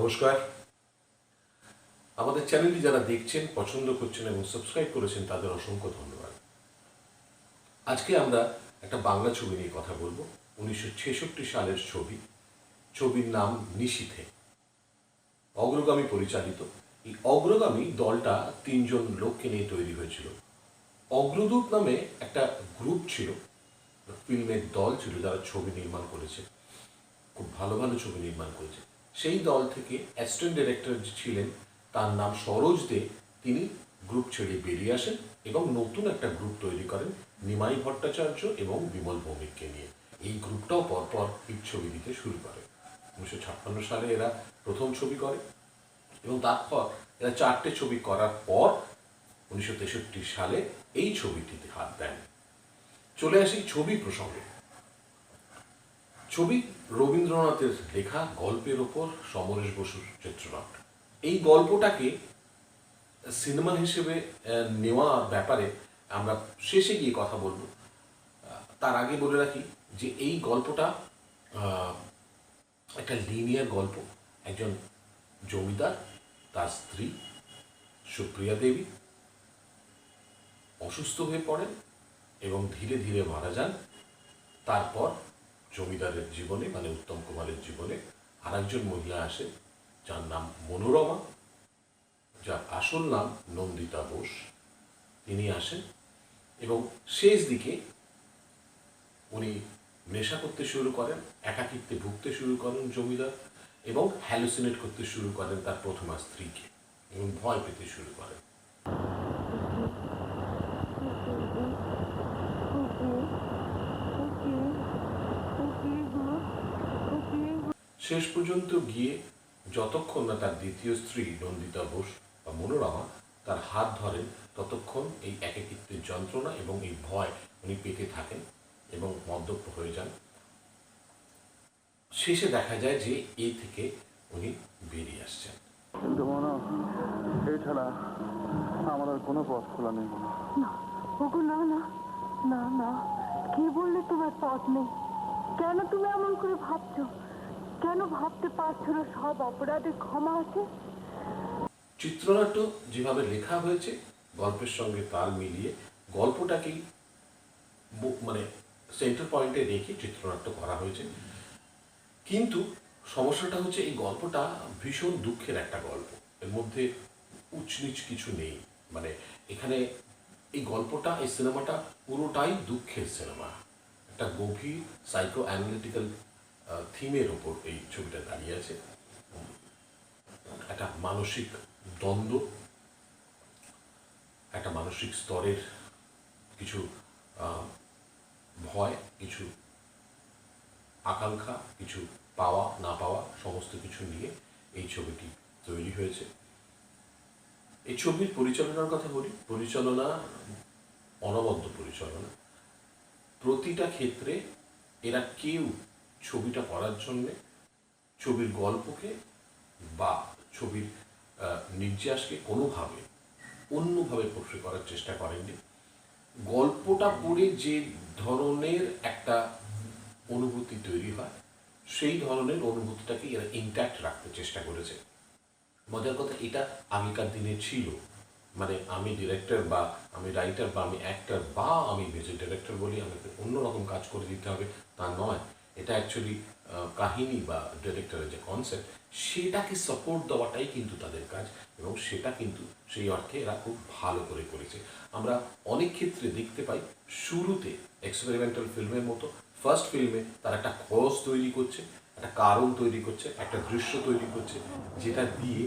নমস্কার। আমাদের চ্যানেলটি যারা দেখছেন, পছন্দ করছেন এবং সাবস্ক্রাইব করেছেন তাদের অসংখ্য ধন্যবাদ। আজকে আমরা একটা বাংলা ছবি নিয়ে কথা বলবো। 1966 সালের ছবি। ছবির নাম নিশীথে। অগ্রগামী পরিচালিত। এই অগ্রগামী দলটা 3জন লোককে নিয়ে তৈরি হয়েছিল। অগ্রদূত নামে একটা গ্রুপ ছিল, ফিল্মের দল ছিল যারা ছবি নির্মাণ করেছে, খুব ভালো ভালো ছবি নির্মাণ করেছে। সেই দল থেকে অ্যাসিস্ট্যান্ট ডিরেক্টর ছিলেন, তার নাম সরোজ দে। তিনি গ্রুপ ছেড়ে বেরিয়ে আসেন এবং নতুন একটা গ্রুপ তৈরি করেন নিমাই ভট্টাচার্য এবং বিমল ভৌমিককে নিয়ে। এই গ্রুপটাও পরপর হিট ছবি দিতে শুরু করে। 1956 সালে এরা প্রথম ছবি করে এবং তারপর এরা 4টে ছবি করার পর 1963 সালে এই ছবিটিতে হাত দেন। চলে আসি ছবি প্রসঙ্গে। ছবি রবীন্দ্রনাথের লেখা গল্পের ওপর সমরেশ বসুর চিত্রনাট্য। এই গল্পটাকে সিনেমা হিসেবে নেওয়ার ব্যাপারে আমরা শেষে গিয়ে কথা বলবো। তার আগে বলে রাখি যে এই গল্পটা একটা লিনিয়ার গল্প। একজন জমিদার, তার স্ত্রী সুপ্রিয়া দেবী অসুস্থ হয়ে পড়েন এবং ধীরে ধীরে মারা যান। তারপর জমিদারের জীবনে, মানে উত্তম কুমারের জীবনে আরেকজন মহিলা আসে যার নাম মনোরমা, যার আসল নাম নন্দিতা বোস। তিনি আসেন এবং শেষ দিকে উনি নেশা করতে শুরু করেন, একাকিত্বে ভুগতে শুরু করেন জমিদার, এবং হ্যালুসিনেট করতে শুরু করেন তার প্রথমা স্ত্রীকে এবং ভয় পেতে শুরু করেন। শেষ পর্যন্ত গিয়ে যতক্ষণ না তার দ্বিতীয় স্ত্রী নন্দিতা বোস বা মনোরমা তার হাত ধরেন, ততক্ষণ এই একাকিত্বের যন্ত্রণা এবং এই ভয় উনি পেতে থাকেন এবং মদ্যপ হয়ে যান। শেষে দেখা যায় যে এই থেকে উনি বেরিয়ে আসছেন। কিন্তু মনে এই ছাড়া আমার আর কোনো পথ খোলা নেই। না ওগো, না না না না, কে বললে তোমার পথ নেই? কেন তুমি এমন করে ভাবছো? কেন ভাবতে পারছো না সব অপরাধের ক্ষমা আছে? চিত্রনাট্য যেভাবে লেখা হয়েছে গল্পের সঙ্গে তাল মিলিয়ে গল্পটাকেই মানে সেন্টার পয়েন্টে রেখে চিত্রনাট্য করা হয়েছে। কিন্তু সমস্যাটা হচ্ছে এই গল্পটা ভীষণ দুঃখের একটা গল্প। এর মধ্যে উচ্চনীচ কিছু নেই। মানে এখানে এই গল্পটা, এই সিনেমাটা পুরোটাই দুঃখের সিনেমা। একটা গভীর সাইকো অ্যানালিটিক্যাল থিমের ওপর এই ছবিটা দাঁড়িয়ে আছে। একটা মানসিক দ্বন্দ্ব, একটা মানসিক স্তরের কিছু ভয়, কিছু আকাঙ্ক্ষা, কিছু পাওয়া না পাওয়া, সমস্ত কিছু নিয়ে এই ছবিটি তৈরি হয়েছে। এই ছবির পরিচালনার কথা বলি। পরিচালনা অনবদ্য পরিচালনা। প্রতিটা ক্ষেত্রে এরা কেউ ছবিটা করার জন্যে ছবির গল্পকে বা ছবির নির্যাসকে কোনোভাবে অন্যভাবে পোট্রে করার চেষ্টা করেননি। গল্পটা পড়ে যে ধরনের একটা অনুভূতি তৈরি হয়, সেই ধরনের অনুভূতিটাকে এরা ইনট্যাক্ট রাখতে চেষ্টা করেছে। মজার কথা, এটা আগেকার দিনে ছিল। মানে আমি ডিরেক্টর বা আমি রাইটার বা আমি অ্যাক্টর বা আমি মিউজিক ডিরেক্টর বলি আমাকে অন্যরকম কাজ করে দিতে হবে, তা নয়। এটা অ্যাকচুয়ালি কাহিনী বা ডিরেক্টরের যে কনসেপ্ট, সেটাকে সাপোর্ট দেওয়াটাই কিন্তু তাদের কাজ, এবং সেটা কিন্তু সেই অর্থে এরা খুব ভালো করে করেছে। আমরা অনেক ক্ষেত্রে দেখতে পাই শুরুতে এক্সপেরিমেন্টাল ফিল্মের মতো ফার্স্ট ফিল্মে তারা একটা খরচ তৈরি করছে, একটা কারণ তৈরি করছে, একটা দৃশ্য তৈরি করছে, যেটা দিয়ে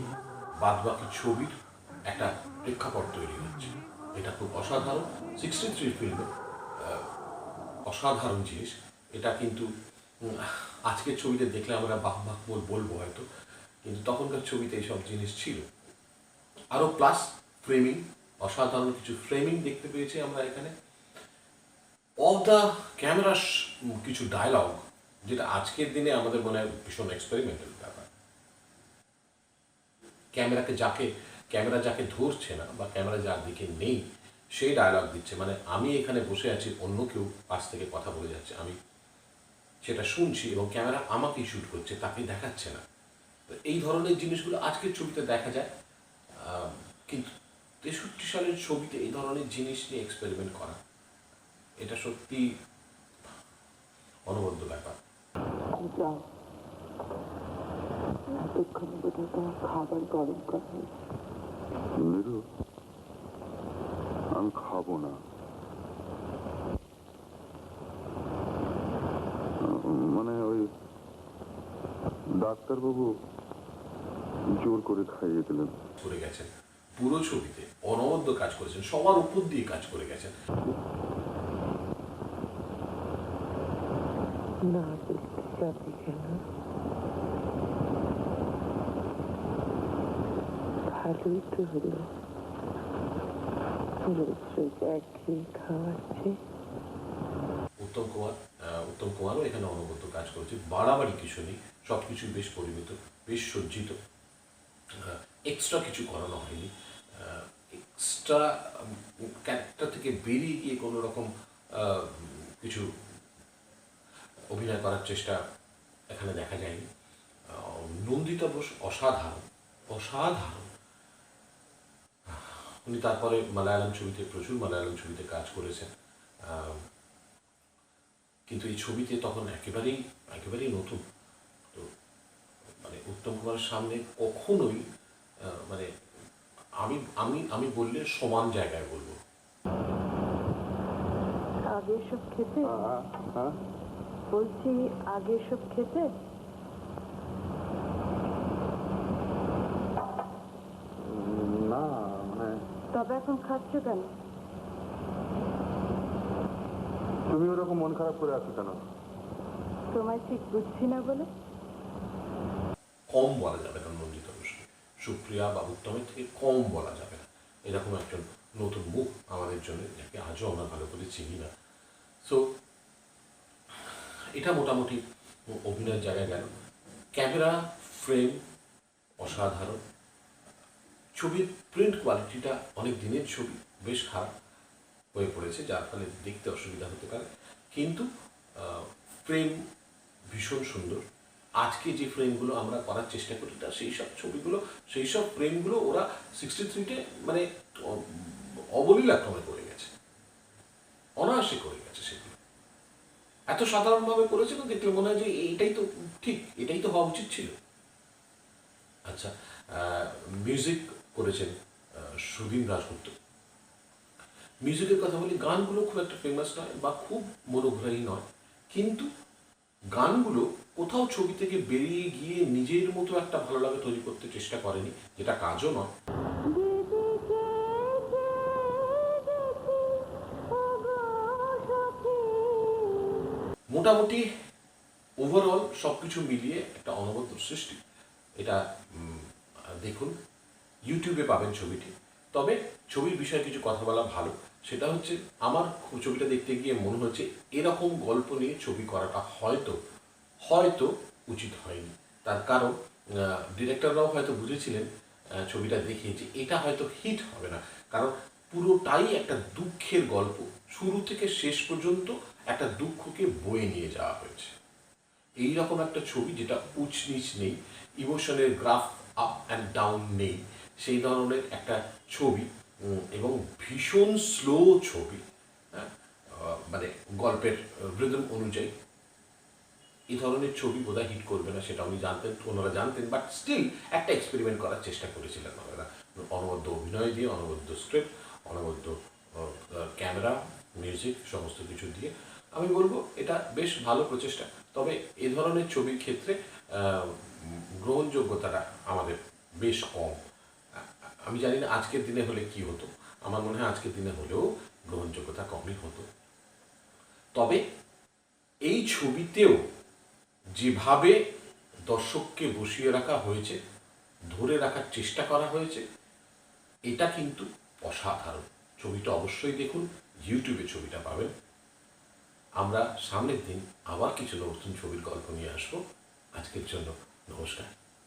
বাদবাকি ছবির একটা প্রেক্ষাপট তৈরি হচ্ছে। এটা খুব অসাধারণ। 63 ফিল্মে অসাধারণ জিনিস এটা। কিন্তু আজকের ছবিতে দেখলে আমরা বাহ বাহ বলবো হয়তো, কিন্তু তখনকার ছবিতে এইসব জিনিস ছিল। আরও প্লাস ফ্রেমিং, অসাধারণ কিছু ফ্রেমিং দেখতে পেয়েছি আমরা এখানে। অফ দ্য ক্যামেরা কিছু ডায়লগ, যেটা আজকের দিনে আমাদের মনে হয় ভীষণ এক্সপেরিমেন্টাল ব্যাপার। ক্যামেরা যাকে ধরছে না বা ক্যামেরা যার দিকে নেই, সেই ডায়লগ দিচ্ছে। মানে আমি এখানে বসে আছি, অন্য কেউ পাশ থেকে কথা বলে যাচ্ছে, আমি সেটা শুনছি এবং ক্যামেরা আমাকেই শ্যুট করছে, তাকে দেখাচ্ছে না। এই ধরনের জিনিসগুলো আজকের ছবিতে দেখা যায়, কিন্তু 63 সালের ছবিতে এই ধরনের জিনিস নিয়ে এক্সপেরিমেন্ট করা, এটা সত্যি অনবদ্য ব্যাপার। যাও, এতক্ষণ বোধহয় তোমার খাবার গরম করা হয়েছে। নিরু, আমি খাবো না। মানে ওই ডাক্তারবাবু জোর করে খাইয়ে দিলেন। করে গেছেন পুরো ছবিতে, অনবদ্য কাজ করেছেন, সবার উপর দিয়ে কাজ করে গেছেন। না দেখতে যাবে কেন? ভালোই তো হলো, রোজ রোজ একঘেয়ে খাওয়াচ্ছে। উত্তম কুমারও এখানে অনবদ্য কাজ করেছে, বাড়াবাড়ি কিছু নেই, সব কিছু বেশ পরিমিত, বেশ সজ্জিত, এক্সট্রা কিছু করানো হয়নি, এক্সট্রা ক্যারেক্টার থেকে বেরিয়ে গিয়ে কোনো রকম কিছু অভিনয় করার চেষ্টা এখানে দেখা যায়নি। নন্দিতা বোস অসাধারণ, অসাধারণ। উনি তারপরে মালায়ালাম ছবিতে, প্রচুর মালায়ালাম ছবিতে কাজ করেছেন, কিন্তু এই ছবিতে তখন একেবারেই নতুন। তো মানে উত্তম কুমারের সামনে কখনোই মানে আমি আমি আমি বললে সমান জায়গায় বলবো। আগে সব খেতে বলছি, আগে সব খেতে না মানে তবে এখন খাচ্ছ কেন? তুমি ওরকম মন খারাপ করে আছো কেন? তোমায় ঠিক বুঝছি না বলে। কম বলা যাবে না নন্দিতা বসুকে, সুপ্রিয়া বা উত্তমের থেকে কম বলা যাবে না। এরকম একজন নতুন মুখ আমাদের জন্য, যাকে আজও আমরা ভালো করে চিনি না। সো এটা মোটামুটি অভিনয়ের জায়গায় গেল। ক্যামেরা ফ্রেম অসাধারণ। ছবির প্রিন্ট কোয়ালিটিটা অনেক দিনের ছবি, বেশ খারাপ হয়ে পড়েছে, যার ফলে দেখতে অসুবিধা হতে পারে, কিন্তু ফ্রেম ভীষণ সুন্দর। আজকে যে ফ্রেমগুলো আমরা করার চেষ্টা করি, তা সেই সব ছবিগুলো, সেই সব ফ্রেমগুলো ওরা 63-তে মানে অবলীলাক্রমে করে গেছে, অনায়াসে করে গেছে। সেগুলো এত সাধারণভাবে করেছে না, দেখলে মনে হয় যে এইটাই তো ঠিক, এটাই তো হওয়া উচিত ছিল। আচ্ছা, মিউজিক করেছেন সুধীন দাশগুপ্ত। মিউজিকের কথা বলি, গানগুলো খুব একটা ফেমাস নয় বা খুব মনোগ্রাহী নয়, কিন্তু গানগুলো কোথাও ছবি থেকে বেরিয়ে গিয়ে নিজের মতো একটা ভালো লাগা তৈরি করতে চেষ্টা করেনি, যেটা কাজও নয়। মোটামুটি ওভারঅল সব কিছু মিলিয়ে একটা অনবদ্য সৃষ্টি। এটা দেখুন, ইউটিউবে পাবেন ছবিটি। তবে ছবির বিষয়ে কিছু কথা বলা ভালো, সেটা হচ্ছে আমার ছবিটা দেখতে গিয়ে মনে হচ্ছে এরকম গল্প নিয়ে ছবি করাটা হয়তো উচিত হয়নি। তার কারণ ডিরেক্টররাও হয়তো বুঝেছিলেন ছবিটা দেখে যে এটা হয়তো হিট হবে না, কারণ পুরোটাই একটা দুঃখের গল্প, শুরু থেকে শেষ পর্যন্ত একটা দুঃখকে বয়ে নিয়ে যাওয়া হয়েছে। এইরকম একটা ছবি যেটা উঁচ নিচ নেই, ইমোশনের গ্রাফ আপ অ্যান্ড ডাউন নেই, সেই ধরনের একটা ছবি, এবং ভীষণ স্লো ছবি, মানে গল্পের রিদম অনুযায়ী। এই ধরনের ছবি বোধহয় হিট করবে না, সেটা ওনারা জানতেন, বাট স্টিল একটা এক্সপেরিমেন্ট করার চেষ্টা করেছিলেন ওনারা, অনবদ্য অভিনয় দিয়ে, অনবদ্য স্ক্রিপ্ট, অনবদ্য ক্যামেরা, মিউজিক, সমস্ত কিছু দিয়ে। আমি বলবো এটা বেশ ভালো প্রচেষ্টা। তবে এ ধরনের ছবির ক্ষেত্রে গ্রহণযোগ্যতাটা আমাদের বেশ কম। আমি জানি না আজকের দিনে হলে কি হতো, আমার মনে হয় আজকের দিনে হলেও গ্রহণযোগ্যতা কমই হতো। তবে এই ছবিতেও যেভাবে দর্শককে বসিয়ে রাখা হয়েছে, ধরে রাখার চেষ্টা করা হয়েছে, এটা কিন্তু অসাধারণ। ছবিটা অবশ্যই দেখুন, ইউটিউবে ছবিটা পাবেন। আমরা সামনের দিন আবার কিছু নতুন ছবির গল্প নিয়ে আসবো। আজকের জন্য নমস্কার।